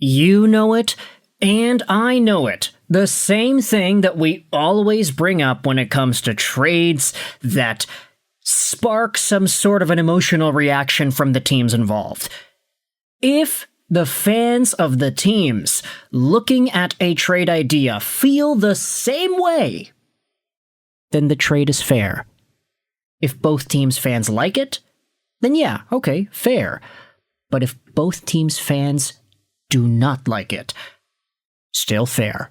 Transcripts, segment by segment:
You know it, and I know it. The same thing that we always bring up when it comes to trades that spark some sort of an emotional reaction from the teams involved. If the fans of the teams looking at a trade idea feel the same way, then the trade is fair. If both teams' fans like it, then yeah, okay, fair. But if both teams' fans do not like it, still fair.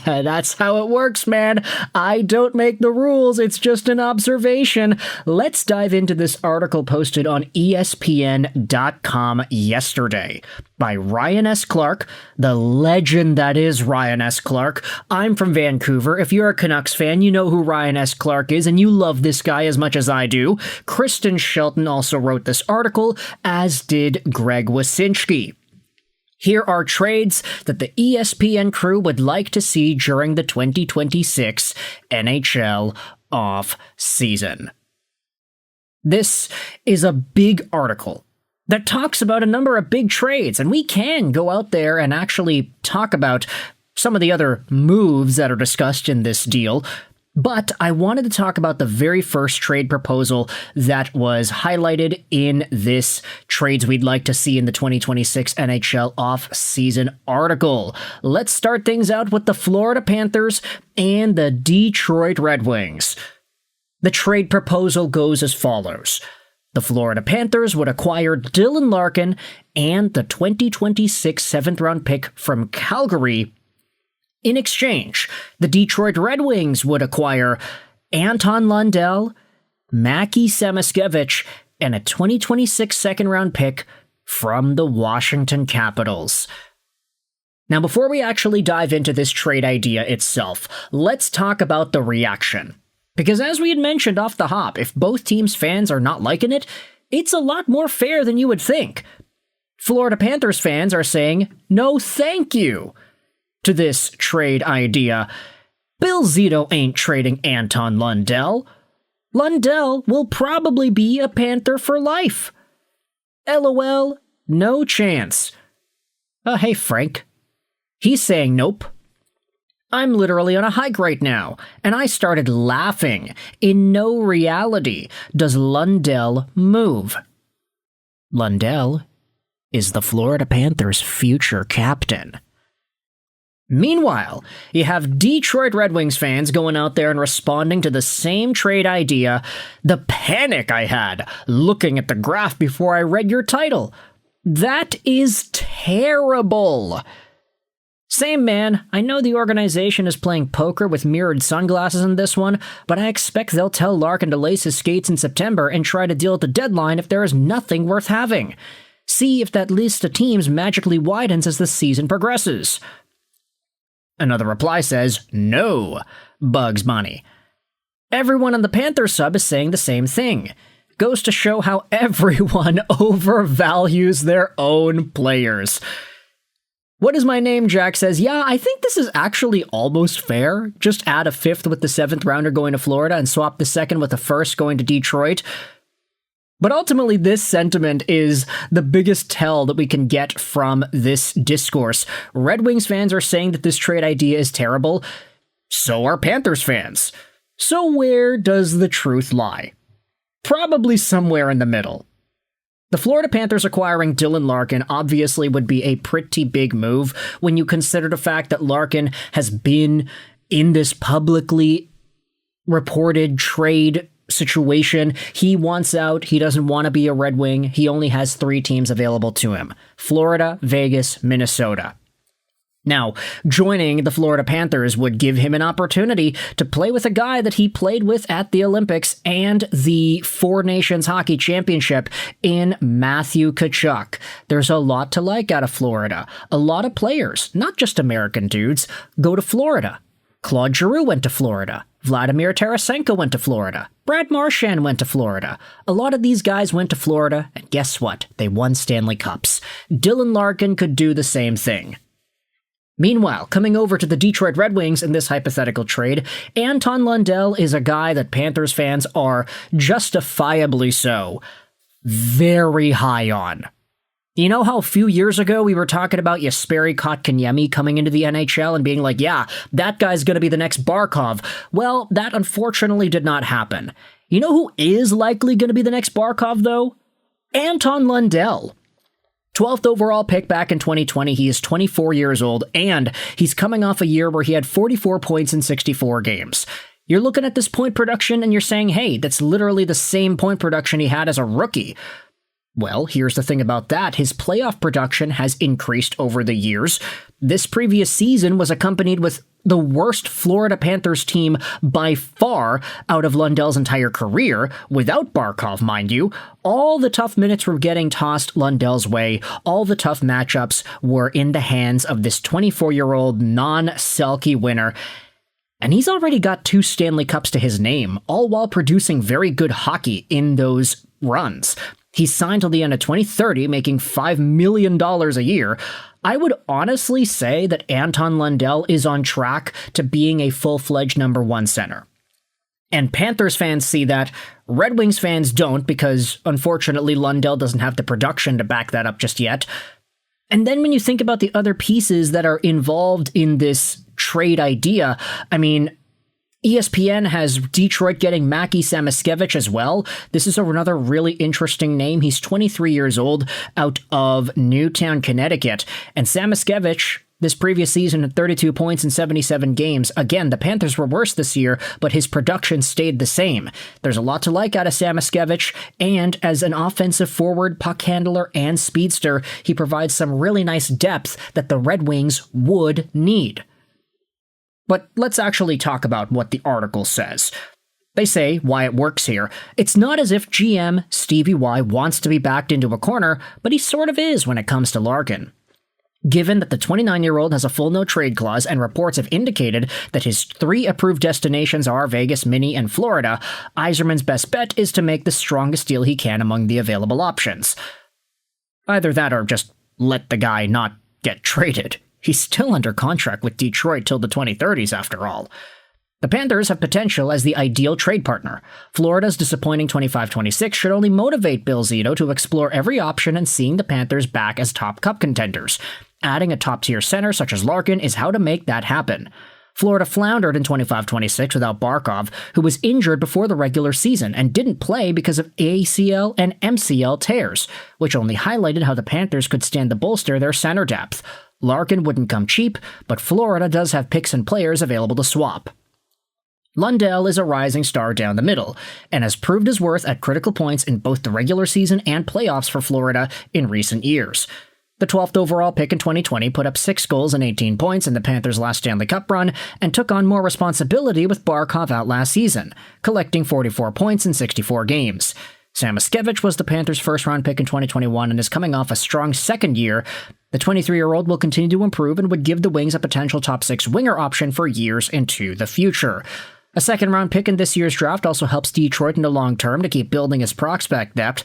That's how it works, man. I don't make the rules, it's just an observation. Let's dive into this article posted on ESPN.com yesterday by Ryan S. Clark, the legend that is Ryan S. Clark. I'm from Vancouver. If you're a Canucks fan, you know who Ryan S. Clark is, and you love this guy as much as I do. Kristen Shelton also wrote this article, as did Greg Wyszynski. Here are trades that the ESPN crew would like to see during the 2026 NHL off-season. This is a big article that talks about a number of big trades, and we can go out there and actually talk about some of the other moves that are discussed in this deal. But I wanted to talk about the very first trade proposal that was highlighted in this trades we'd like to see in the 2026 NHL off-season article. Let's start things out with the Florida Panthers and the Detroit Red Wings. The trade proposal goes as follows. The Florida Panthers would acquire Dylan Larkin and the 2026 7th-round pick from Calgary. In exchange, the Detroit Red Wings would acquire Anton Lundell, Mackie Samoskevich, and a 2026 second-round pick from the Washington Capitals. Now, before we actually dive into this trade idea itself, let's talk about the reaction. Because as we had mentioned off the hop, if both teams' fans are not liking it, it's a lot more fair than you would think. Florida Panthers fans are saying, no thank you to this trade idea. Bill Zito ain't trading Anton Lundell. Lundell will probably be a Panther for life. LOL, no chance. Hey Frank. He's saying nope. I'm literally on a hike right now, and I started laughing. In no reality does Lundell move. Lundell is the Florida Panthers' future captain. Meanwhile, you have Detroit Red Wings fans going out there and responding to the same trade idea. The panic I had looking at the graph before I read your title. That is terrible. Same man, I know the organization is playing poker with mirrored sunglasses in this one, but I expect they'll tell Larkin to lace his skates in September and try to deal at the deadline if there is nothing worth having. See if that list of teams magically widens as the season progresses. Another reply says, no, Bugs Bunny. Everyone on the Panthers sub is saying the same thing. Goes to show how everyone overvalues their own players. What is my name? Jack says, yeah, I think this is actually almost fair. Just add a 5th with the 7th rounder going to Florida and swap the 2nd with the 1st going to Detroit. But ultimately, this sentiment is the biggest tell that we can get from this discourse. Red Wings fans are saying that this trade idea is terrible. So are Panthers fans. So where does the truth lie? Probably somewhere in the middle. The Florida Panthers acquiring Dylan Larkin obviously would be a pretty big move when you consider the fact that Larkin has been in this publicly reported trade situation. He wants out. He doesn't want to be a Red Wing. He only has 3 teams available to him: Florida, Vegas, Minnesota. Now, joining the Florida Panthers would give him an opportunity to play with a guy that he played with at the Olympics and the Four Nations Hockey Championship in Matthew Tkachuk. There's a lot to like out of Florida. A lot of players, not just American dudes, go to Florida. Claude Giroux went to Florida. Vladimir Tarasenko went to Florida. Brad Marchand went to Florida. A lot of these guys went to Florida, and guess what? They won Stanley Cups. Dylan Larkin could do the same thing. Meanwhile, coming over to the Detroit Red Wings in this hypothetical trade, Anton Lundell is a guy that Panthers fans are, justifiably so, very high on. You know how a few years ago we were talking about Jesperi Kotkaniemi coming into the NHL and being like, yeah, that guy's going to be the next Barkov? Well, that unfortunately did not happen. You know who is likely going to be the next Barkov, though? Anton Lundell. 12th overall pick back in 2020. He is 24 years old, and he's coming off a year where he had 44 points in 64 games. You're looking at this point production and you're saying, hey, that's literally the same point production he had as a rookie. Well, here's the thing about that. His playoff production has increased over the years. This previous season was accompanied with the worst Florida Panthers team by far out of Lundell's entire career, without Barkov, mind you. All the tough minutes were getting tossed Lundell's way. All the tough matchups were in the hands of this 24-year-old non-Selke winner. And he's already got 2 Stanley Cups to his name, all while producing very good hockey in those runs. He's signed till the end of 2030, making $5 million a year. I would honestly say that Anton Lundell is on track to being a full-fledged number 1 center. And Panthers fans see that. Red Wings fans don't, because unfortunately Lundell doesn't have the production to back that up just yet. And then when you think about the other pieces that are involved in this trade idea, I mean, ESPN has Detroit getting Mackie Samoskevich as well. This is another really interesting name. He's 23 years old, out of Newtown, Connecticut. And Samoskevich, this previous season, had 32 points in 77 games. Again, the Panthers were worse this year, but his production stayed the same. There's a lot to like out of Samoskevich, and as an offensive forward, puck handler, and speedster, he provides some really nice depth that the Red Wings would need. But let's actually talk about what the article says. They say why it works here. It's not as if GM Stevie Y wants to be backed into a corner, but he sort of is when it comes to Larkin. Given that the 29-year-old has a full no-trade clause and reports have indicated that his 3 approved destinations are Vegas, Minnie, and Florida, Yzerman's best bet is to make the strongest deal he can among the available options. Either that or just let the guy not get traded. He's still under contract with Detroit till the 2030s, after all. The Panthers have potential as the ideal trade partner. Florida's disappointing 25-26 should only motivate Bill Zito to explore every option and seeing the Panthers back as top cup contenders. Adding a top-tier center such as Larkin is how to make that happen. Florida floundered in 25-26 without Barkov, who was injured before the regular season and didn't play because of ACL and MCL tears, which only highlighted how the Panthers could stand to bolster their center depth. Larkin wouldn't come cheap, but Florida does have picks and players available to swap. Lundell is a rising star down the middle, and has proved his worth at critical points in both the regular season and playoffs for Florida in recent years. The 12th overall pick in 2020 put up 6 goals and 18 points in the Panthers' last Stanley Cup run, and took on more responsibility with Barkov out last season, collecting 44 points in 64 games. Samoskevich was the Panthers' first-round pick in 2021 and is coming off a strong second year. The 23-year-old will continue to improve and would give the Wings a potential top 6 winger option for years into the future. A second-round pick in this year's draft also helps Detroit in the long term to keep building his prospect depth.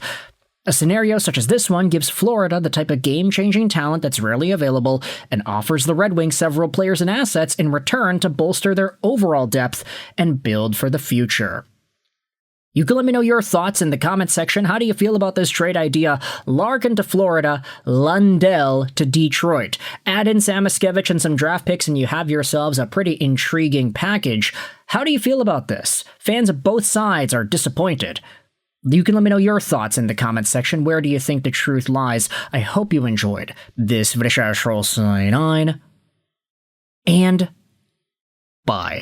A scenario such as this one gives Florida the type of game-changing talent that's rarely available and offers the Red Wings several players and assets in return to bolster their overall depth and build for the future. You can let me know your thoughts in the comments section. How do you feel about this trade idea? Larkin to Florida, Lundell to Detroit. Add in Samoskevich and some draft picks and you have yourselves a pretty intriguing package. How do you feel about this? Fans of both sides are disappointed. You can let me know your thoughts in the comments section. Where do you think the truth lies? I hope you enjoyed this video. And bye.